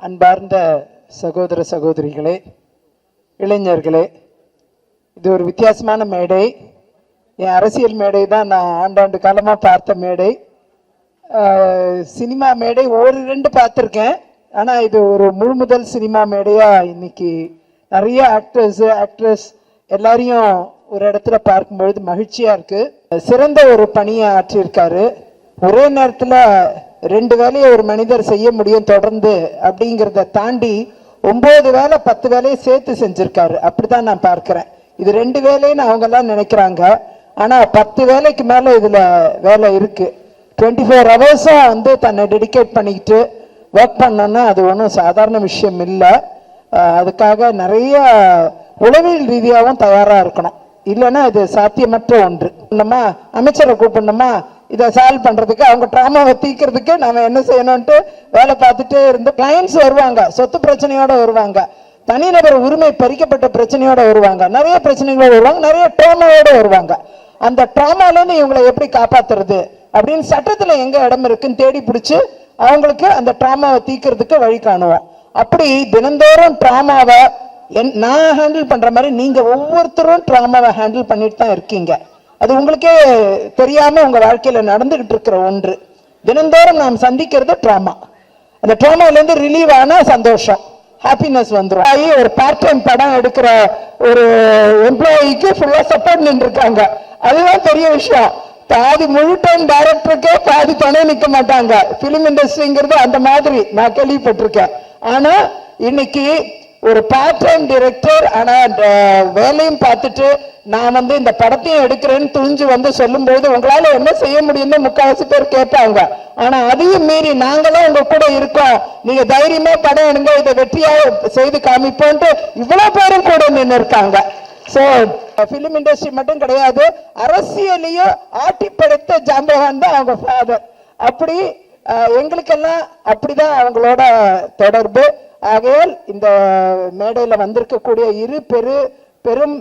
அன்பார்ந்த சகோதர சகோதரிகளே, இளைஞர்களே, இது ஒரு வித்தியாசமான மேடை. என் அரசியல் மேடை தான் நான் ஆண்டாண்டு காலமாக பார்த்த மேடை. சினிமா மேடை ஒரு ரெண்டு பார்த்துருக்கேன். ஆனால் இது ஒரு முழு முதல் சினிமா மேடையாக இன்னைக்கு நிறைய ஆக்ட்ரஸ் எல்லாரையும் ஒரு இடத்துல பார்க்கும்பொழுது மகிழ்ச்சியாக இருக்குது. சிறந்த ஒரு பணியை ஆற்றியிருக்காரு. ஒரே நேரத்தில் ரெண்டு வேலையை ஒரு மனிதர் செய்ய முடியும் தொடர்ந்து அப்படிங்கிறத தாண்டி 9 வேலை 10 வேலையை சேர்த்து செஞ்சுருக்காரு. அப்படி தான் நான் பார்க்குறேன். இது 2 வேலைன்னு அவங்கெல்லாம் நினைக்கிறாங்க. ஆனால் 10 வேலைக்கு மேலே இதில் வேலை இருக்குது. 24 ஹவர்ஸும் வந்து தன்னை டெடிகேட் பண்ணிக்கிட்டு ஒர்க் பண்ணோன்னா அது ஒன்றும் சாதாரண விஷயம் இல்லை. அதுக்காக நிறைய உளவியல் ரீதியாகவும் தயாராக இருக்கணும். இல்லைன்னா இது சாத்தியமற்ற ஒன்று. நம்ம அமைச்சரை கூப்பிடணுமா இதை சால்வ் பண்ணுறதுக்கு, அவங்க ட்ராமாவை தீர்க்கறதுக்கு நம்ம என்ன செய்யணும்ட்டு வேலை பார்த்துட்டே இருந்து கிளைண்ட்ஸ் வருவாங்க, சொத்து பிரச்சனையோடு வருவாங்க, தனிநபர் உரிமை பறிக்கப்பட்ட பிரச்சனையோடு வருவாங்க, நிறைய பிரச்சனைகளோடு வருவாங்க, நிறைய ட்ராமாவோடு வருவாங்க. அந்த ட்ராமாலேருந்து இவங்களை எப்படி காப்பாற்றுறது அப்படின்னு சட்டத்தில் எங்கே இடம் இருக்குன்னு தேடி பிடிச்சி அவங்களுக்கு அந்த ட்ராமாவை தீர்க்கறதுக்கு வழி காணுவோம். அப்படி தினந்தோறும் ட்ராமாவை நான் ஹேண்டில் பண்ணுற மாதிரி நீங்கள் ஒவ்வொருத்தரும் ட்ராமாவை ஹேண்டில் பண்ணிட்டு தான் இருக்கீங்க. அது உங்களுக்கே தெரியாமல் உங்கள் வாழ்க்கையில் நடந்துகிட்டு இருக்கிற ஒன்று. தினந்தோறும் நாம் சந்திக்கிறது ட்ராமா. அந்த ட்ராமாலேருந்து ரிலீவ் ஆனால் சந்தோஷம், ஹாப்பினஸ் வந்துடும். ஒரு பார்ட் டைம் படம் எடுக்கிற ஒரு எம்ப்ளாயிக்கு ஃபுல்லாக சப்போர்ட் நின்றுருக்காங்க. அதுதான் பெரிய விஷயம். பாதி முழு டைம் டைரக்டருக்கே பாதி துணை நிற்க மாட்டாங்க. பிலிம் இண்டஸ்ட்ரிங்கிறது அந்த மாதிரி நான் கேள்விப்பட்டிருக்கேன். ஆனால் இன்னைக்கு ஒரு பார்ட் டைம் டிரெக்டர் ஆனால் வேலையும் பார்த்துட்டு நான் வந்து இந்த படத்தையும் எடுக்கிறேன்னு துணிஞ்சு வந்து சொல்லும்போது உங்களால என்ன செய்ய முடியும்னு முக்கால்வாசி பேர் கேட்பாங்க. ஆனா அதையும் மீறி நாங்களும் உங்க கூட இருக்கோம், நீங்க தைரியமா படம் எடுங்க, இதை வெற்றியாக செய்து காமிப்போன்ட்டு இவ்வளவு பேரும் கூட நின்று இருக்காங்க. ஸோ பிலிம் இண்டஸ்ட்ரி மட்டும் கிடையாது, அரசியலையும் ஆட்டி படைத்த ஜாம்பவான் தான் அவங்க ஃபாதர். அப்படி எங்களுக்கெல்லாம் அப்படிதான் அவங்களோட தொடர்பு. ஆகையால் இந்த மேடையில் வந்திருக்கக்கூடிய இரு பெரும்